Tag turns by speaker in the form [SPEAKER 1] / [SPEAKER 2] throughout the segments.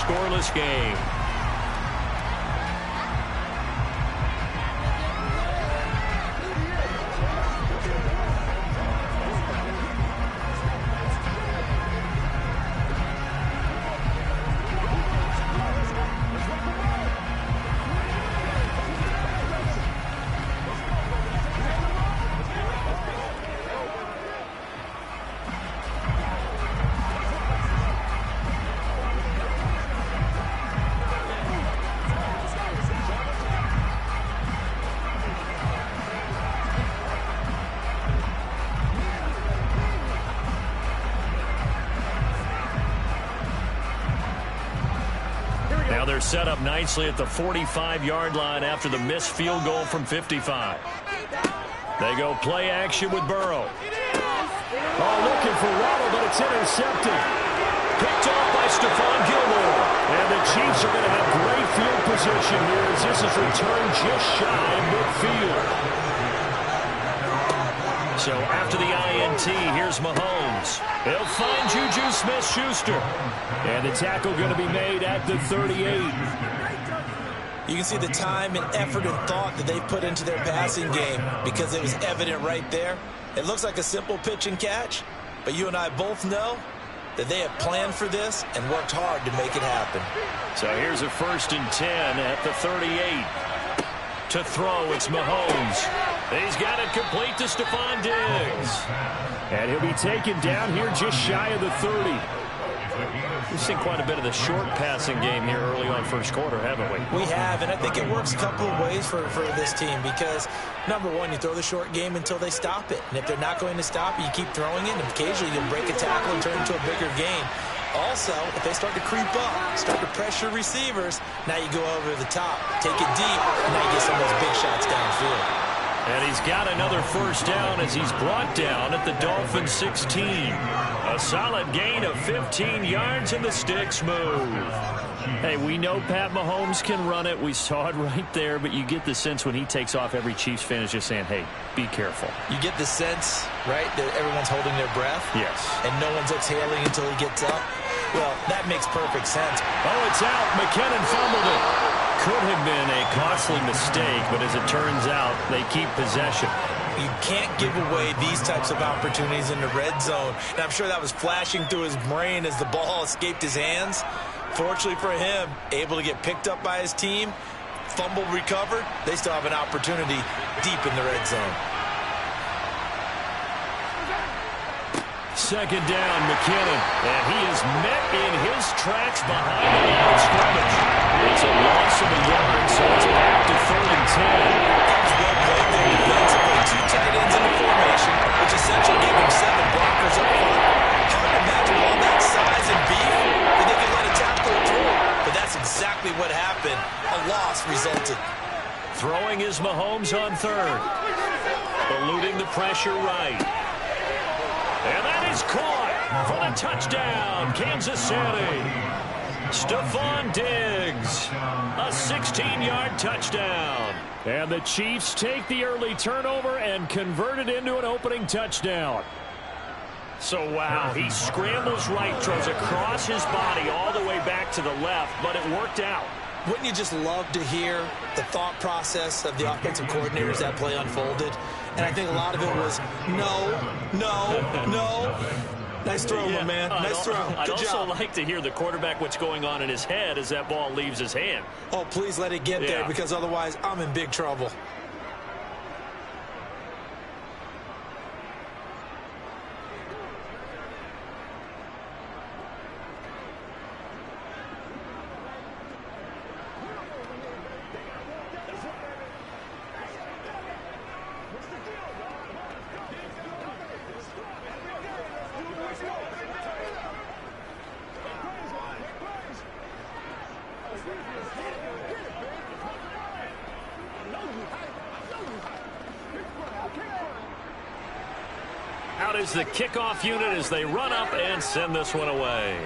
[SPEAKER 1] scoreless game. They're set up nicely at the 45-yard line after the missed field goal from 55. They go play action with Burrow.
[SPEAKER 2] Oh, looking for Waddle, but it's intercepted.
[SPEAKER 1] Picked off by Stephon Gilmore.
[SPEAKER 2] And the Chiefs are going to have great field position here as this is returned just shy of midfield.
[SPEAKER 1] So after the INT, here's Mahomes. He'll find Juju Smith-Schuster.
[SPEAKER 2] And the tackle going to be made at the 38.
[SPEAKER 3] You can see the time and effort and thought that they put into their passing game because it was evident right there. It looks like a simple pitch and catch, but you and I both know that they have planned for this and worked hard to make it happen.
[SPEAKER 1] So here's a 1st and 10 at the 38. To throw, it's Mahomes. He's got it complete to Stephon Diggs.
[SPEAKER 2] And he'll be taken down here just shy of the 30.
[SPEAKER 1] We've seen quite a bit of the short passing game here early on first quarter, haven't we?
[SPEAKER 3] We have, and I think it works a couple of ways for this team because, number one, you throw the short game until they stop it. And if they're not going to stop it, you keep throwing it, and occasionally you'll break a tackle and turn it into a bigger gain. Also, if they start to creep up, start to pressure receivers, now you go over the top, take it deep, and now you get some of those big shots downfield.
[SPEAKER 1] And he's got another 1st down as he's brought down at the Dolphins 16. A solid gain of 15 yards and the sticks move. Hey, we know Pat Mahomes can run it. We saw it right there, but you get the sense when he takes off, every Chiefs fan is just saying, hey, be careful.
[SPEAKER 3] You get the sense, right, that everyone's holding their breath?
[SPEAKER 1] Yes.
[SPEAKER 3] And no one's exhaling until he gets up? Well, that makes perfect sense.
[SPEAKER 1] Oh, it's out. McKinnon fumbled it. Could have been a costly mistake, but as it turns out, they keep possession.
[SPEAKER 3] You can't give away these types of opportunities in the red zone. And I'm sure that was flashing through his brain as the ball escaped his hands. Fortunately for him, able to get picked up by his team, fumble recovered. They still have an opportunity deep in the red zone.
[SPEAKER 1] 2nd down, McKinnon. And he is met in his tracks behind the line of scrimmage. It's a loss of a yard, so it's back to 3rd and 10.
[SPEAKER 3] That was well played there defensively. 2 tight ends in the formation, which essentially gave him 7 blockers up front. Hard to imagine all that size and beef that they could let a tackler through. But that's exactly what happened. A loss resulted.
[SPEAKER 1] Throwing is Mahomes on 3rd. Eluding the pressure right. And that is caught for the touchdown, Kansas City. Stephon Diggs, a 16-yard touchdown.
[SPEAKER 2] And the Chiefs take the early turnover and convert it into an opening touchdown.
[SPEAKER 1] So, wow, he scrambles right, throws across his body all the way back to the left, but it worked out.
[SPEAKER 3] Wouldn't you just love to hear the thought process of the offensive coordinators that play unfolded? And I think a lot of it was, no. Nice throw, my man. Nice throw.
[SPEAKER 1] I'd
[SPEAKER 3] Good
[SPEAKER 1] also
[SPEAKER 3] job.
[SPEAKER 1] like to hear the quarterback what's going on in his head as that ball leaves his hand.
[SPEAKER 3] Oh, please let it get there because otherwise I'm in big trouble.
[SPEAKER 1] Out is the kickoff unit as they run up and send this one away.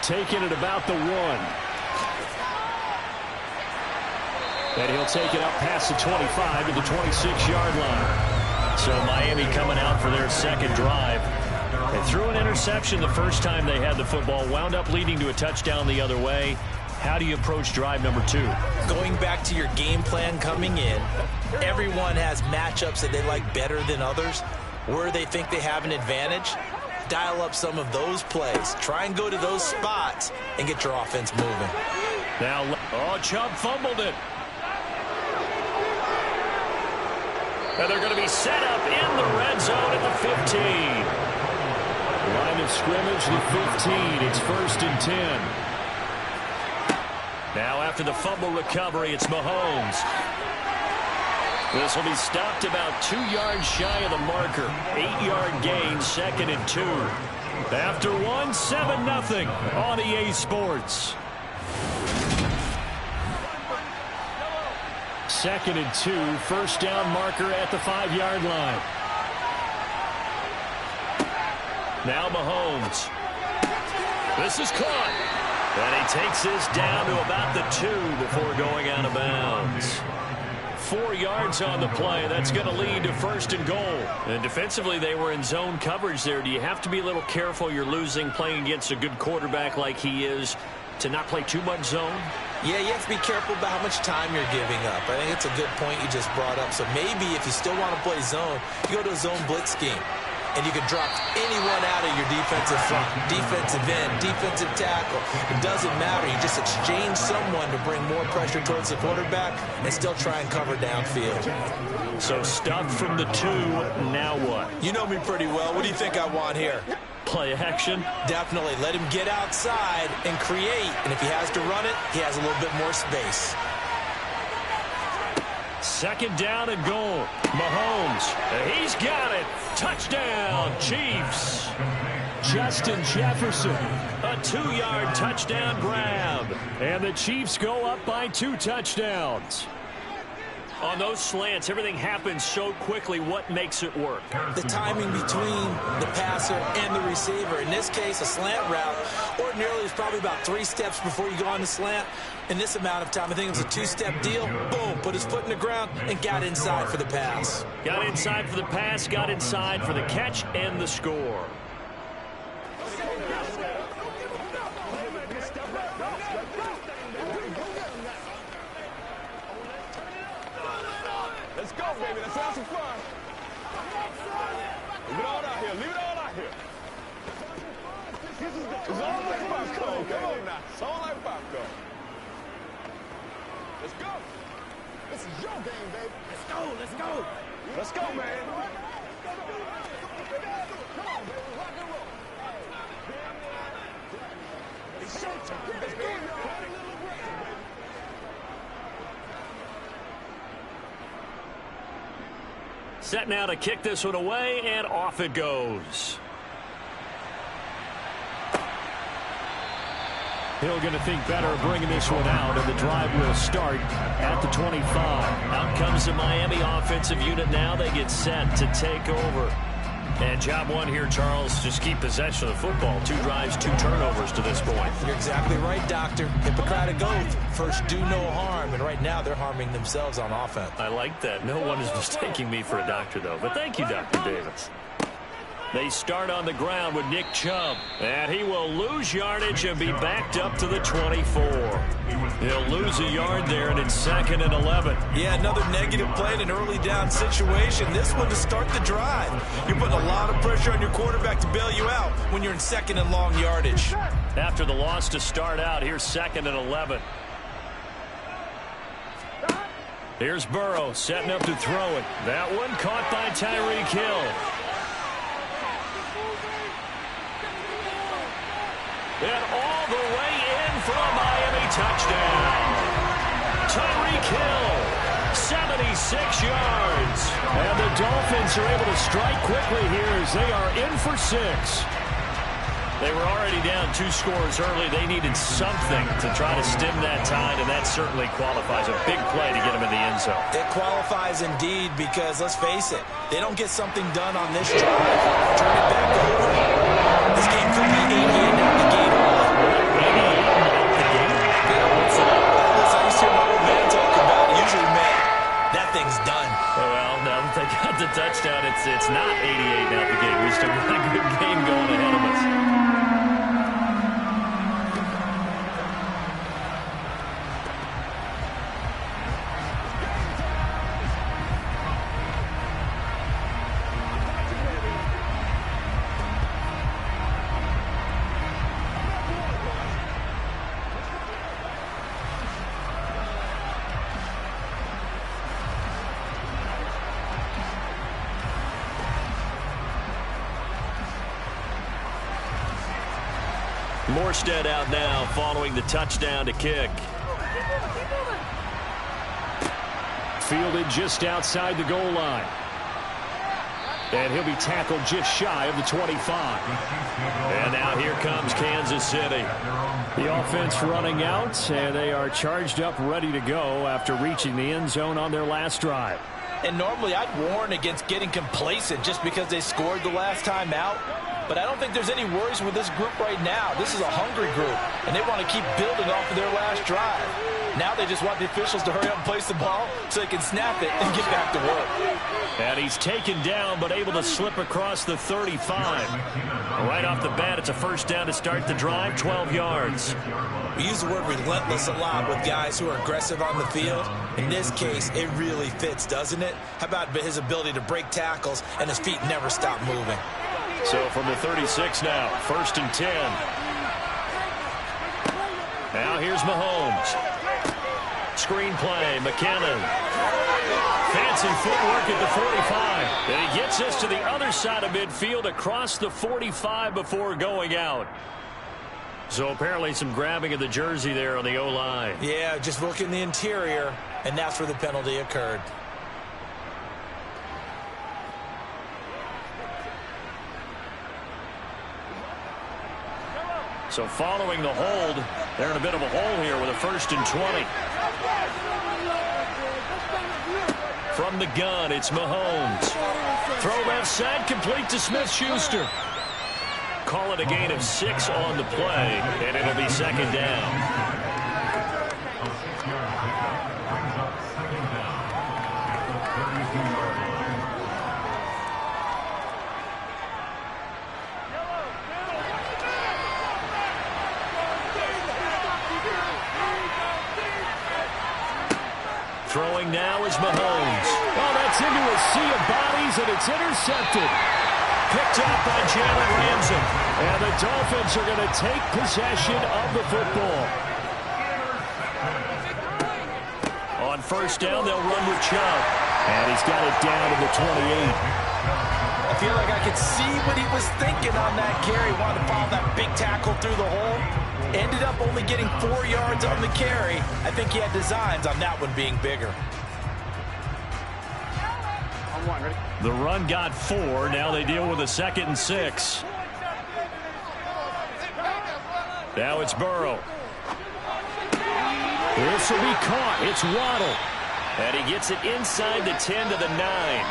[SPEAKER 2] Taking it about the 1. And he'll take it up past the 25 to the 26-yard line.
[SPEAKER 1] So Miami coming out for their second drive. They threw an interception the first time they had the football, wound up leading to a touchdown the other way. How do you approach drive number 2?
[SPEAKER 3] Going back to your game plan coming in, everyone has matchups that they like better than others. Where they think they have an advantage, dial up some of those plays. Try and go to those spots and get your offense moving.
[SPEAKER 1] Now, Chubb fumbled it. And they're going to be set up in the red zone at the 15.
[SPEAKER 2] Line of scrimmage, the 15. It's 1st and 10.
[SPEAKER 1] Now after the fumble recovery, it's Mahomes. This will be stopped about 2 yards shy of the marker. 8-yard gain, 2nd and 2. After 1, 7-0 on EA Sports.
[SPEAKER 2] 2nd and 2, 1st down marker at the 5-yard line.
[SPEAKER 1] Now Mahomes. This is caught. And he takes this down to about the 2 before going out of bounds. 4 yards on the play. That's going to lead to 1st and goal. And defensively, they were in zone coverage there. Do you have to be a little careful? You're losing playing against a good quarterback like he is to not play too much zone?
[SPEAKER 3] Yeah, you have to be careful about how much time you're giving up. I think it's a good point you just brought up. So maybe if you still want to play zone, you go to a zone blitz scheme. And you can drop anyone out of your defensive front, defensive end, defensive tackle. It doesn't matter. You just exchange someone to bring more pressure towards the quarterback and still try and cover downfield.
[SPEAKER 1] So stuff from the 2. Now what?
[SPEAKER 3] You know me pretty well. What do you think I want here?
[SPEAKER 1] Play action?
[SPEAKER 3] Definitely. Let him get outside and create. And if he has to run it, he has a little bit more space.
[SPEAKER 1] 2nd down and goal. Mahomes. He's got it. Touchdown, Chiefs.
[SPEAKER 2] Justin Jefferson.
[SPEAKER 1] A 2-yard touchdown grab.
[SPEAKER 2] And the Chiefs go up by 2 touchdowns.
[SPEAKER 1] On those slants, everything happens so quickly. What makes it work?
[SPEAKER 3] The timing between the passer and the receiver. In this case, a slant route ordinarily is probably about 3 steps before you go on the slant. In this amount of time, I think it was a 2-step deal. Boom, put his foot in the ground and got inside for the pass.
[SPEAKER 1] Got inside for the pass, got inside for the catch and the score.
[SPEAKER 4] Let's go, baby. Let's have some fun. Leave it all out here. Leave it all out here. It's all like popcorn. Come on now. It's all like popcorn. Let's go. This is your game, baby. Let's go. Let's go. Let's go, man. Come on, baby. Rock and roll. It's showtime. Let's go.
[SPEAKER 1] Set now to kick this one away, and off it goes.
[SPEAKER 2] Hill going to think better of bringing this one out, and the drive will start at the 25.
[SPEAKER 1] Out comes the Miami offensive unit now. They get set to take over. And job one here, Charles, just keep possession of the football. 2 drives, 2 turnovers to this point.
[SPEAKER 3] You're exactly right, Doctor. Hippocratic oath. First, do no harm. And right now, they're harming themselves on offense.
[SPEAKER 1] I like that. No one is mistaking me for a doctor, though. But thank you, Dr. Davis. They start on the ground with Nick Chubb. And he will lose yardage and be backed up to the 24. He'll lose a yard there, and it's 2nd and 11.
[SPEAKER 3] Yeah, another negative play in an early down situation. This one to start the drive. You're putting a lot of pressure on your quarterback to bail you out when you're in 2nd and long yardage.
[SPEAKER 1] After the loss to start out, here's 2nd and 11. Here's Burrow setting up to throw it. That one caught by Tyreek Hill. And all the way in for a Miami touchdown. Tyreek Hill, 76 yards.
[SPEAKER 2] And the Dolphins are able to strike quickly here as they are in for 6.
[SPEAKER 1] They were already down 2 scores early. They needed something to try to stem that tide, and that certainly qualifies. A big play to get them in the end zone.
[SPEAKER 3] It qualifies indeed because, let's face it, they don't get something done on this drive. Turn it back over. This game could be 88 out the gate early.
[SPEAKER 1] 88 out the gate?
[SPEAKER 3] Yeah, what's that? I used to hear my old man talk about it. Usually meant that thing's done.
[SPEAKER 1] Well, now that they got the touchdown, it's not 88 out the gate. We Still got a good game going ahead of us. Morstead out now following the touchdown to kick.
[SPEAKER 2] Fielded just outside the goal line. And he'll be tackled just shy of the 25.
[SPEAKER 1] And now here comes Kansas City.
[SPEAKER 2] The offense running out, and they are charged up, ready to go after reaching the end zone on their last drive.
[SPEAKER 3] And normally I'd warn against getting complacent just because they scored the last time out. But I don't think there's any worries with this group right now. This is a hungry group, and they want to keep building off of their last drive. Now they just want the officials to hurry up and place the ball so they can snap it and get back to work.
[SPEAKER 1] And he's taken down but able to slip across the 35. Right off the bat, it's a first down to start the drive, 12 yards.
[SPEAKER 3] We use the word relentless a lot with guys who are aggressive on the field. In this case, it really fits, doesn't it? How about his ability to break tackles and his feet never stop moving?
[SPEAKER 1] So from the 36 now, 1st and 10. Now here's Mahomes. Screen play, McKinnon. Fancy footwork at the 45. And he gets us to the other side of midfield across the 45 before going out. So apparently some grabbing of the jersey there on the O-line.
[SPEAKER 3] Yeah, just look in the interior, and that's where the penalty occurred.
[SPEAKER 1] So following the hold, they're in a bit of a hole here with a 1st and 20. From the gun, it's Mahomes. Throw left side, complete to Smith-Schuster. Call it a gain of 6 on the play, and it'll be 2nd down. Throwing now is Mahomes.
[SPEAKER 2] Oh, that's into a sea of bodies, and it's intercepted.
[SPEAKER 1] Picked up by Jalen Ramsey.
[SPEAKER 2] And the Dolphins are going to take possession of the football.
[SPEAKER 1] On 1st down, they'll run with Chubb.
[SPEAKER 2] And he's got it down to the 28.
[SPEAKER 3] I feel like I could see what he was thinking on that carry. Wanted to follow that big tackle through the hole. Ended up only getting 4 yards on the carry. I think he had designs on that one being bigger.
[SPEAKER 1] The run got 4. Now they deal with a 2nd and 6. Now it's Burrow.
[SPEAKER 2] This will be caught. It's Waddle.
[SPEAKER 1] And he gets it inside the 10 to the 9.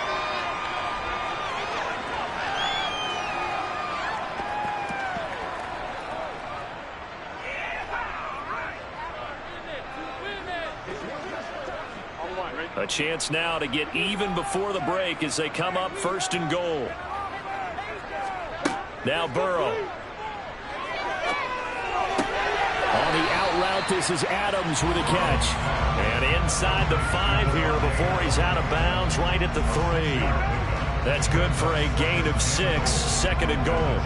[SPEAKER 1] A chance now to get even before the break as they come up 1st and goal. Now Burrow.
[SPEAKER 2] On the out route, this is Adams with a catch.
[SPEAKER 1] And inside the 5 here before he's out of bounds, right at the 3. That's good for a gain of 6, 2nd and goal.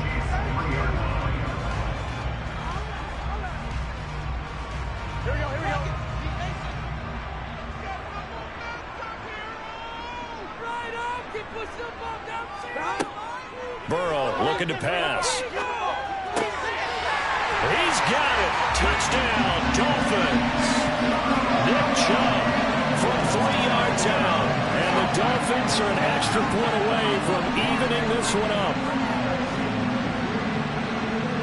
[SPEAKER 1] Burrow looking to pass. He's got it. Touchdown, Dolphins. Nick Chubb from 3 yards out.
[SPEAKER 2] And the Dolphins are an extra point away from evening this one up.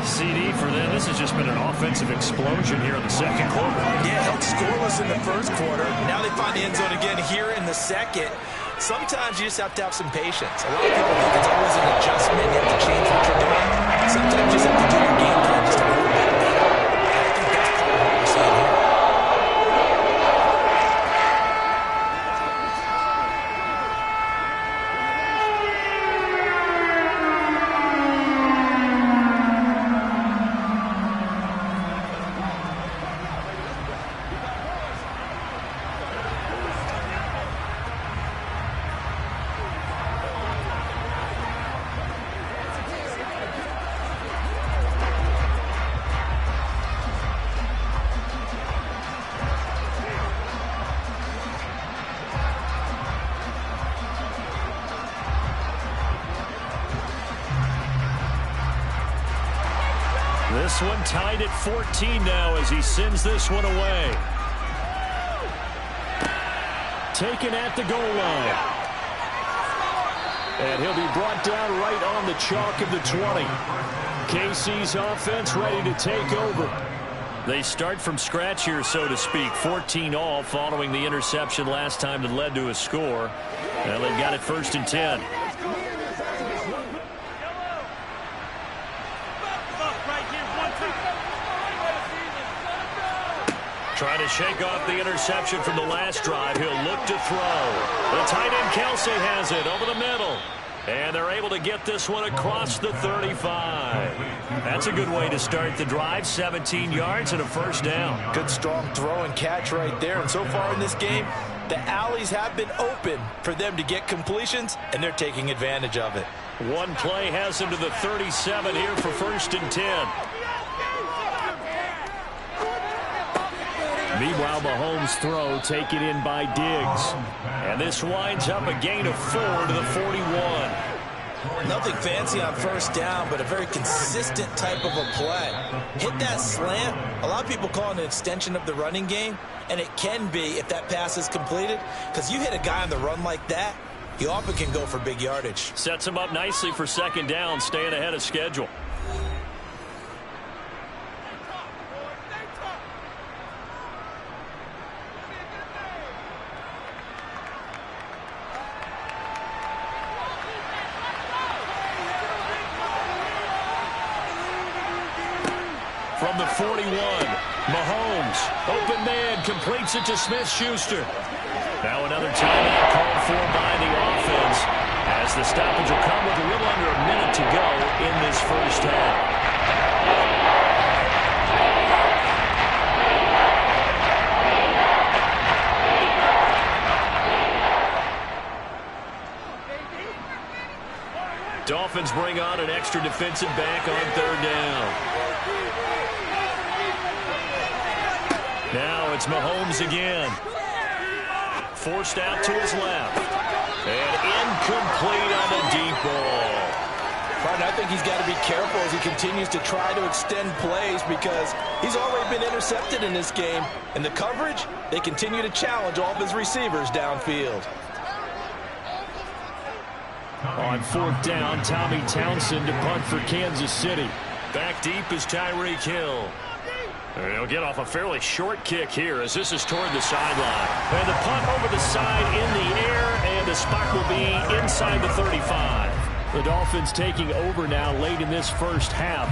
[SPEAKER 1] CD for them. This has just been an offensive explosion here in the 2nd quarter.
[SPEAKER 3] Yeah, held scoreless in the 1st quarter. Now they find the end zone again here in the 2nd. Sometimes you just have to have some patience. A lot of people think it's always an adjustment. You have to change what you're doing. Sometimes you just have to do your game plan just a little bit better. And I think that's part of what we're seeing here.
[SPEAKER 1] this one tied at 14 now as he sends this one away. Taken at the goal line. And he'll be brought down right on the chalk of the 20. KC's offense ready to take over. They start from scratch here, so to speak. 14 all following the interception last time that led to a score. Well, they've got it 1st and 10. Trying to shake off the interception from the last drive. He'll look to throw. The tight end Kelsey has it over the middle. And they're able to get this one across the 35. That's a good way to start the drive. 17 yards and a 1st down.
[SPEAKER 3] Good strong throw and catch right there. And so far in this game, the alleys have been open for them to get completions, and they're taking advantage of it.
[SPEAKER 1] One play has him to the 37 here for 1st and 10. Meanwhile, Mahomes' throw taken in by Diggs. And this winds up a gain of 4 to the 41.
[SPEAKER 3] Nothing fancy on 1st down, but a very consistent type of a play. Hit that slant. A lot of people call it an extension of the running game, and it can be if that pass is completed, because you hit a guy on the run like that, you often can go for big yardage.
[SPEAKER 1] Sets him up nicely for 2nd down, staying ahead of schedule. From the 41, Mahomes, open man, completes it to Smith-Schuster. Now another timeout called for by the offense, as the stoppage will come with a little under a minute to go in this 1st half. Dolphins bring on an extra defensive back on 3rd down. Now it's Mahomes again. Forced out to his left. And incomplete on the deep ball.
[SPEAKER 3] Martin, I think he's got to be careful as he continues to try to extend plays because he's already been intercepted in this game. And the coverage, they continue to challenge all of his receivers downfield.
[SPEAKER 1] On 4th down, Tommy Townsend to punt for Kansas City. Back deep is Tyreek Hill. He'll get off a fairly short kick here as this is toward the sideline. And the punt over the side in the air, and the spot will be inside the 35. The Dolphins taking over now late in this 1st half.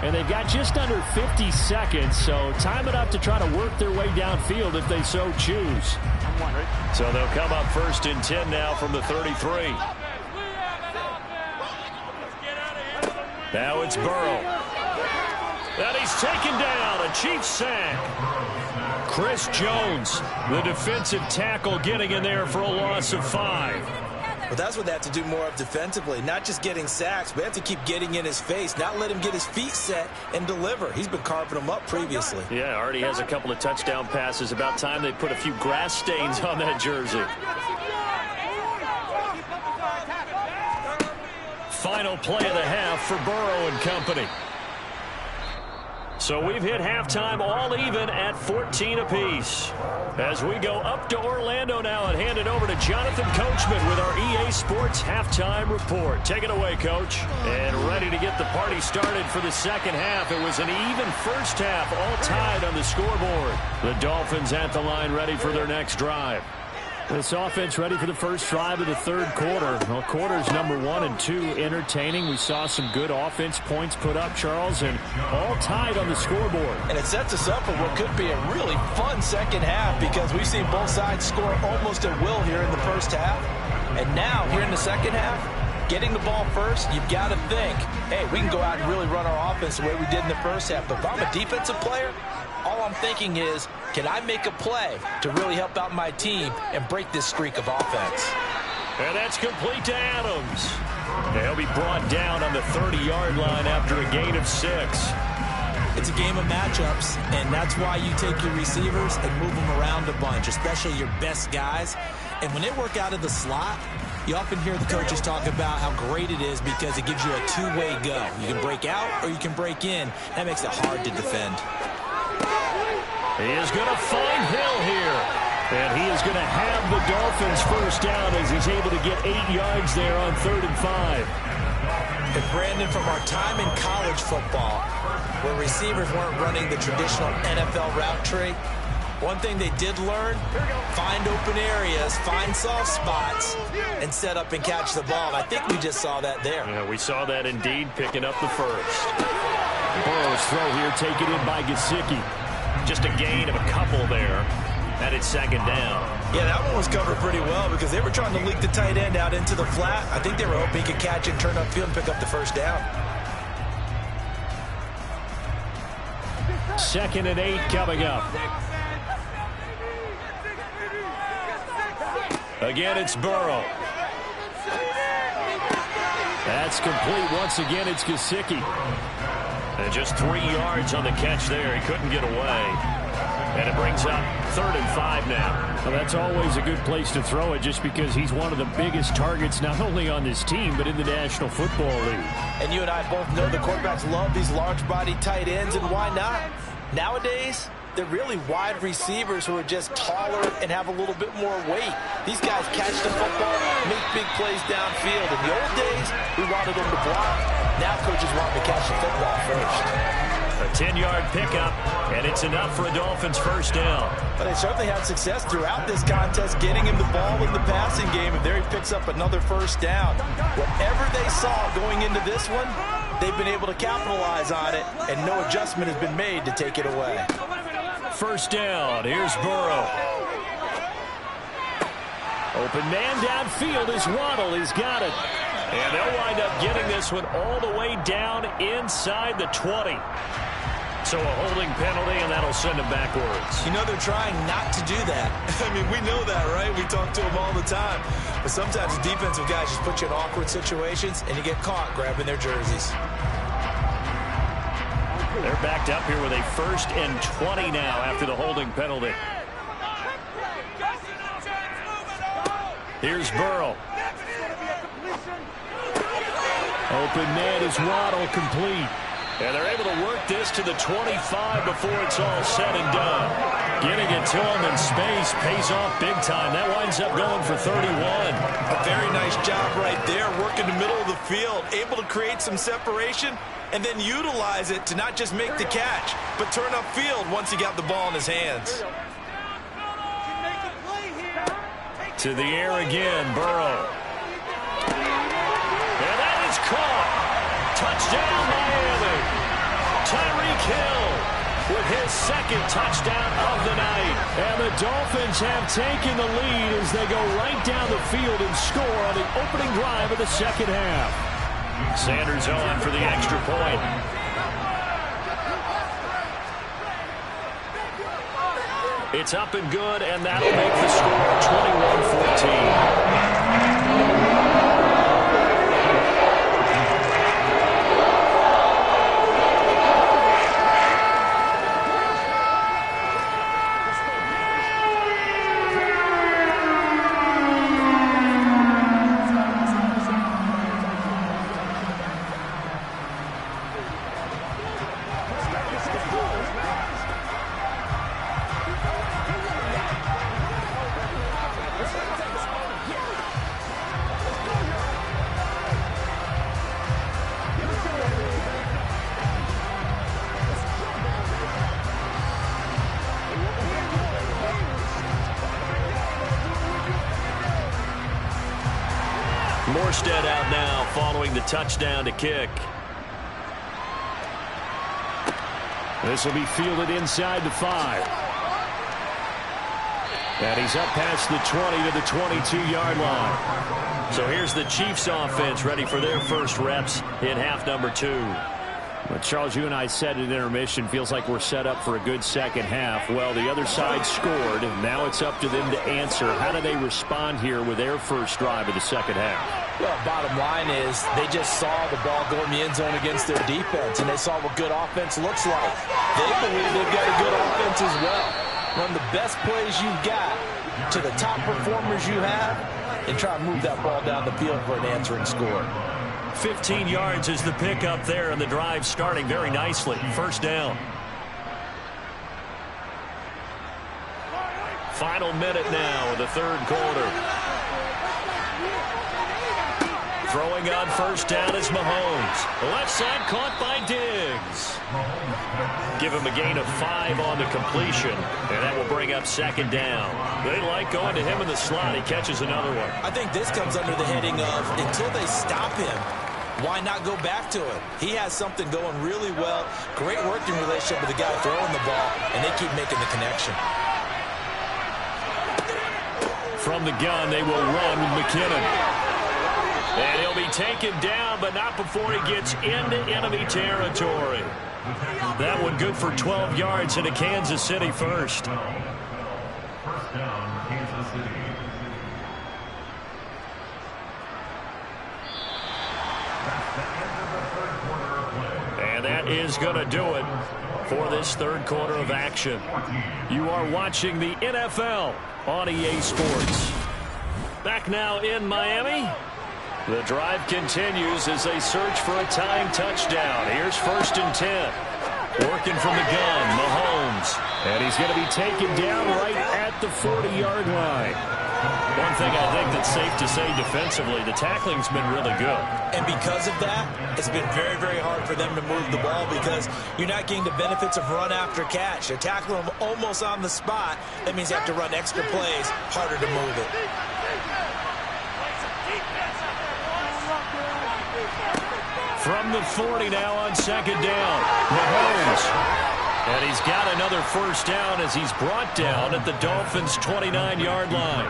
[SPEAKER 1] And they've got just under 50 seconds, so time it up to try to work their way downfield if they so choose. So they'll come up 1st and 10 now from the 33. Now it's Burrow. And he's taken down, a Chiefs sack. Chris Jones, the defensive tackle, getting in there for a loss of 5.
[SPEAKER 3] Well, that's what they have to do more of defensively, not just getting sacks, but they have to keep getting in his face, not let him get his feet set and deliver. He's been carving them up previously.
[SPEAKER 1] Yeah, already has a couple of touchdown passes. About time they put a few grass stains on that jersey. Final play of the half for Burrow and company. So we've hit halftime all even at 14 apiece. As we go up to Orlando now and hand it over to Jonathan Coachman with our EA Sports Halftime Report. Take it away, Coach. And ready to get the party started for the 2nd half. It was an even 1st half, all tied on the scoreboard. The Dolphins at the line ready for their next drive. This offense ready for the 1st drive of the 3rd quarter. Well, quarters number 1 and 2 entertaining. We saw some good offense points put up, Charles, and all tied on the scoreboard.
[SPEAKER 3] And it sets us up for what could be a really fun 2nd half because we've seen both sides score almost at will here in the 1st half. And now, here in the 2nd half, getting the ball first, you've got to think, hey, we can go out and really run our offense the way we did in the 1st half. But if I'm a defensive player, all I'm thinking is, can I make a play to really help out my team and break this streak of offense?
[SPEAKER 1] And that's complete to Adams. He'll be brought down on the 30-yard line after a gain of 6.
[SPEAKER 3] It's a game of matchups, and that's why you take your receivers and move them around a bunch, especially your best guys. And when they work out of the slot, You often hear the coaches talk about how great it is because it gives you a two-way go. You can break out or you can break in. That makes it hard to defend.
[SPEAKER 1] He is going to find Hill here. And he is going to have the Dolphins first down as he's able to get 8 yards there on 3rd and 5.
[SPEAKER 3] And Brandon, from our time in college football, where receivers weren't running the traditional NFL route tree, one thing they did learn, find open areas, find soft spots, and set up and catch the ball. And I think we just saw that there.
[SPEAKER 1] Yeah, we saw that indeed, picking up the first. Burrow's throw here taken in by Gesicki. Just a gain of a couple there. And it's 2nd down.
[SPEAKER 3] Yeah, that one was covered pretty well because they were trying to leak the tight end out into the flat. I think they were hoping he could catch it, turn upfield, and pick up the first down.
[SPEAKER 1] 2nd and 8 coming up. Again, it's Burrow. That's complete. Once again, it's Gesicki. And just 3 yards on the catch there. He couldn't get away. And it brings up 3rd and 5 now.
[SPEAKER 2] Well, that's always a good place to throw it just because he's one of the biggest targets not only on this team but in the National Football League.
[SPEAKER 3] And you and I both know the quarterbacks love these large-body tight ends, and why not? Nowadays, they're really wide receivers who are just taller and have a little bit more weight. These guys catch the football, make big plays downfield. In the old days, we wanted them to block. Now coaches want them to catch the football first.
[SPEAKER 1] A 10-yard pickup, and it's enough for a Dolphins first down.
[SPEAKER 3] But they certainly had success throughout this contest, getting him the ball in the passing game, and there he picks up another first down. Whatever they saw going into this one, they've been able to capitalize on it, and no adjustment has been made to take it away.
[SPEAKER 1] First down, here's Burrow. Open man downfield is Waddle. He's got it. And they'll wind up getting this one all the way down inside the 20. So a holding penalty, and that'll send him backwards.
[SPEAKER 3] You know, they're trying not to do that. I mean, we know that, right? We talk to them all the time. But sometimes the defensive guys just put you in awkward situations, and you get caught grabbing their jerseys.
[SPEAKER 1] They're backed up here with a 1st and 20 now after the holding penalty. Here's Burrow. Open man is Waddle, complete. And they're able to work this to the 25 before it's all said and done. Getting it to him in space pays off big time. That winds up going for 31.
[SPEAKER 3] A very nice job right there, working the middle of the field, able to create some separation, and then utilize it to not just make the catch, but turn upfield once he got the ball in his hands.
[SPEAKER 1] To the air again, Burrow. And that is caught. Touchdown, Miami. Tyreek Hill with his 2nd touchdown of the night. And the Dolphins have taken the lead as they go right down the field and score on the opening drive of the 2nd half. Sanders on for the extra point. It's up and good, and that'll make the score 21-14. Morstead out now following the touchdown to kick.
[SPEAKER 2] This will be fielded inside the 5. And he's up past the 20 to the 22-yard line.
[SPEAKER 1] So here's the Chiefs offense ready for their first reps in half number 2.
[SPEAKER 2] But Charles, you and I said at intermission, feels like we're set up for a good second half. Well, the other side scored. Now it's up to them to answer. How do they respond here with their first drive of the second half?
[SPEAKER 3] Well, bottom line is they just saw the ball go in the end zone against their defense, and they saw what good offense looks like. They believe they've got a good offense as well. Run the best plays you've got to the top performers you have, and try and move that ball down the field for an answering score.
[SPEAKER 1] 15 yards is the pickup there, and the drive starting very nicely. First down. Final minute now of the third quarter. Throwing on first down is Mahomes. Left side caught by Diggs. Give him a gain of 5 on the completion, and that will bring up second down. They like going to him in the slot. He catches another one.
[SPEAKER 3] I think this comes under the heading of until they stop him, why not go back to it? He has something going really well. Great working relationship with the guy throwing the ball, and they keep making the connection.
[SPEAKER 1] From the gun, they will run with McKinnon. And he'll be taken down, but not before he gets into enemy territory. That one good for 12 yards into Kansas City first.
[SPEAKER 5] First down, Kansas City.
[SPEAKER 1] And that is going to do it for this third quarter of action. You are watching the NFL on EA Sports. Back now in Miami. The drive continues as they search for a tying touchdown. Here's 1st and 10. Working from the gun, Mahomes.
[SPEAKER 2] And he's going to be taken down right at the 40-yard line.
[SPEAKER 1] One thing I think that's safe to say defensively, the tackling's been really good.
[SPEAKER 3] And because of that, it's been very, very hard for them to move the ball because you're not getting the benefits of run after catch. They're tackling them almost on the spot. That means you have to run extra plays, harder to move it.
[SPEAKER 1] From the 40 now on second down, Mahomes. And he's got another first down as he's brought down at the Dolphins' 29-yard line.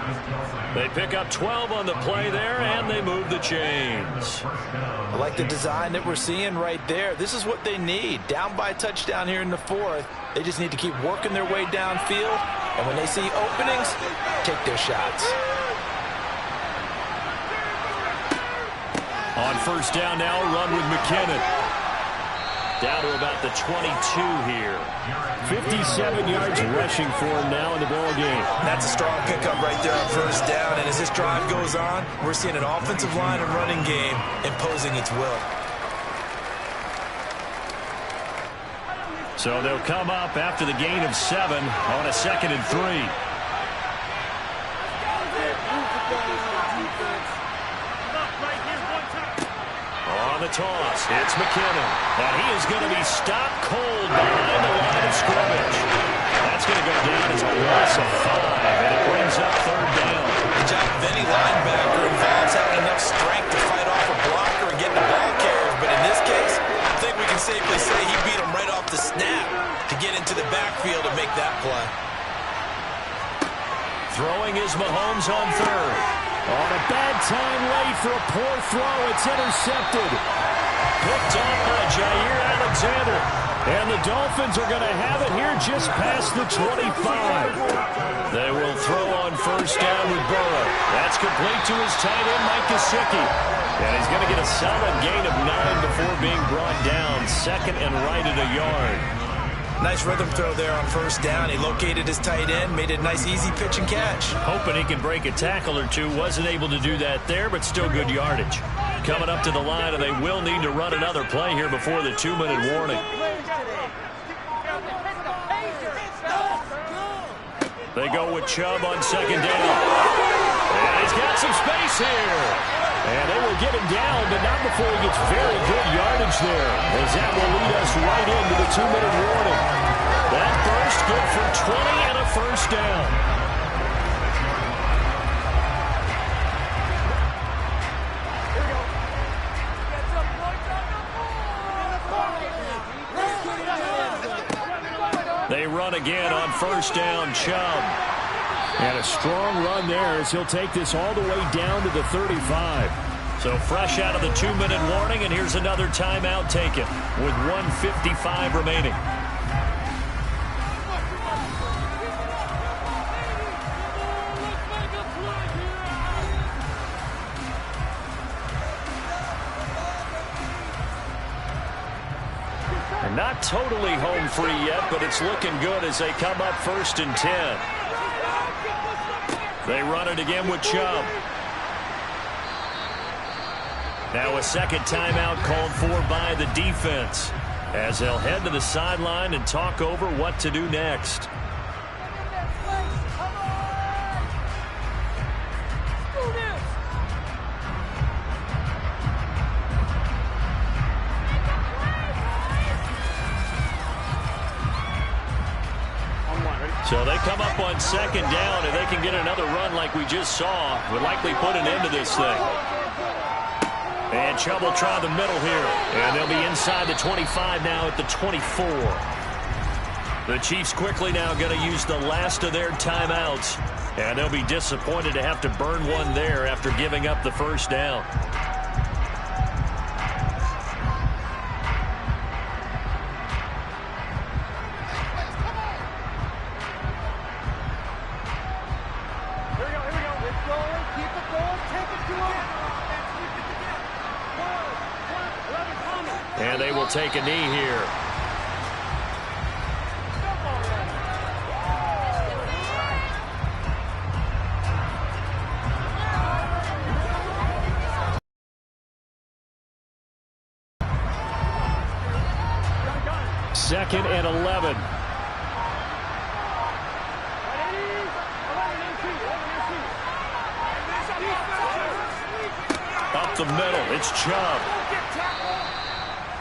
[SPEAKER 1] They pick up 12 on the play there, and they move the chains.
[SPEAKER 3] I like the design that we're seeing right there. This is what they need. Down by a touchdown here in the 4th. They just need to keep working their way downfield, and when they see openings, take their shots.
[SPEAKER 1] On first down now, run with McKinnon. Down to about the 22 here.
[SPEAKER 2] 57 yards rushing for him now in the ball game.
[SPEAKER 3] That's a strong pickup right there on first down. And as this drive goes on, we're seeing an offensive line and running game imposing its will.
[SPEAKER 1] So they'll come up after the gain of 7 on a 2nd and 3. On the toss, it's McKinnon. And he is going to be stopped cold behind the line of scrimmage. That's going to go down as a loss of 5, and it brings up third down.
[SPEAKER 3] The job of any linebacker involves having enough strength to fight off a blocker and get the ball carriers. But in this case, I think we can safely say he beat him right off the snap to get into the backfield and make that play.
[SPEAKER 1] Throwing is Mahomes on third.
[SPEAKER 2] On a bad time late for a poor throw. It's intercepted.
[SPEAKER 1] Picked off by Jair Alexander. And the Dolphins are going to have it here just past the 25. They will throw on first down with Burrow. That's complete to his tight end, Mike Gesicki. And he's going to get a solid gain of 9 before being brought down. 2nd and right at a yard.
[SPEAKER 3] Nice rhythm throw there on first down. He located his tight end, made it a nice easy pitch and catch.
[SPEAKER 1] Hoping he can break a tackle or two. Wasn't able to do that there, but still good yardage. Coming up to the line, and they will need to run another play here before the 2-minute warning. They go with Chubb on second down. And he's got some space here.
[SPEAKER 2] And they will get him down, but not before he gets very good yardage there, as that will lead us right into the 2-minute warning.
[SPEAKER 1] That burst good for 20 and a first down. They run again on first down, Chubb.
[SPEAKER 2] And a strong run there as he'll take this all the way down to the 35.
[SPEAKER 1] So fresh out of the 2-minute warning, and here's another timeout taken with 1:55 remaining. And not totally home free yet, but it's looking good as they come up 1st and 10. They run it again with Chubb. Now a second timeout called for by the defense, as they'll head to the sideline and talk over what to do next. So they come up on second down, and they can get another run like we just saw. Would likely put an end to this thing. And Chubb will try the middle here. And they'll be inside the 25 now at the 24. The Chiefs quickly now going to use the last of their timeouts. And they'll be disappointed to have to burn one there after giving up the first down. And they will take a knee here. Second and 11. Up the middle, it's Chubb.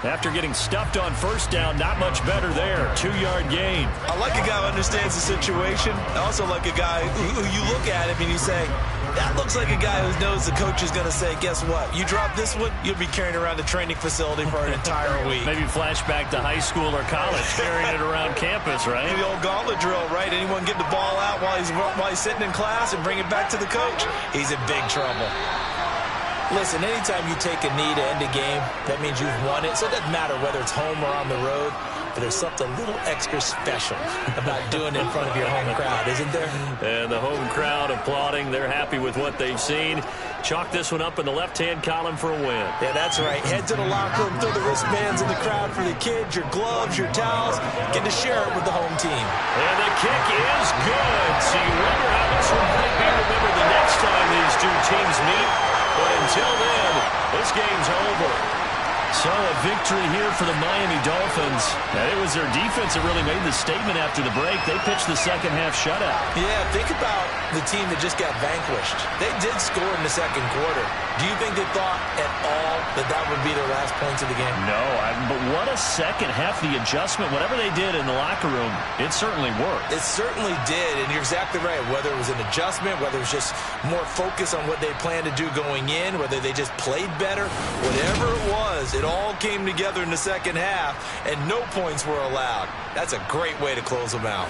[SPEAKER 1] After getting stuffed on first down, not much better there. 2-yard gain.
[SPEAKER 3] I like a guy who understands the situation. I also like a guy who you look at him and you say, that looks like a guy who knows the coach is going to say, guess what? You drop this one, you'll be carrying around the training facility for an entire week.
[SPEAKER 1] Maybe flashback to high school or college, carrying it around campus, right?
[SPEAKER 3] The old gauntlet drill, right? Anyone get the ball out while he's sitting in class and bring it back to the coach? He's in big trouble. Listen, anytime you take a knee to end a game, that means you've won it. So it doesn't matter whether it's home or on the road, but there's something a little extra special about doing it in front of your home crowd, isn't there?
[SPEAKER 1] And the home crowd applauding. They're happy with what they've seen. Chalk this one up in the left-hand column for a win.
[SPEAKER 3] Yeah, that's right. Head to the locker room, throw the wristbands in the crowd for the kids, your gloves, your towels. Get to share it with the home team.
[SPEAKER 1] And the kick is good. So you wonder how this one might be remembered the next time these two teams meet. But until then, this game's over. So a victory here for the Miami Dolphins. And it was their defense that really made the statement after the break. They pitched the second-half shutout.
[SPEAKER 3] Yeah, think about the team that just got vanquished. They did score in the second quarter. Do you think they thought at all that that would be their last points of the game?
[SPEAKER 1] No, but what a second half. The adjustment, whatever they did in the locker room, it certainly worked.
[SPEAKER 3] It certainly did, and you're exactly right. Whether it was an adjustment, whether it was just more focus on what they planned to do going in, whether they just played better, whatever it was, it all came together in the second half, and no points were allowed. That's a great way to close them out.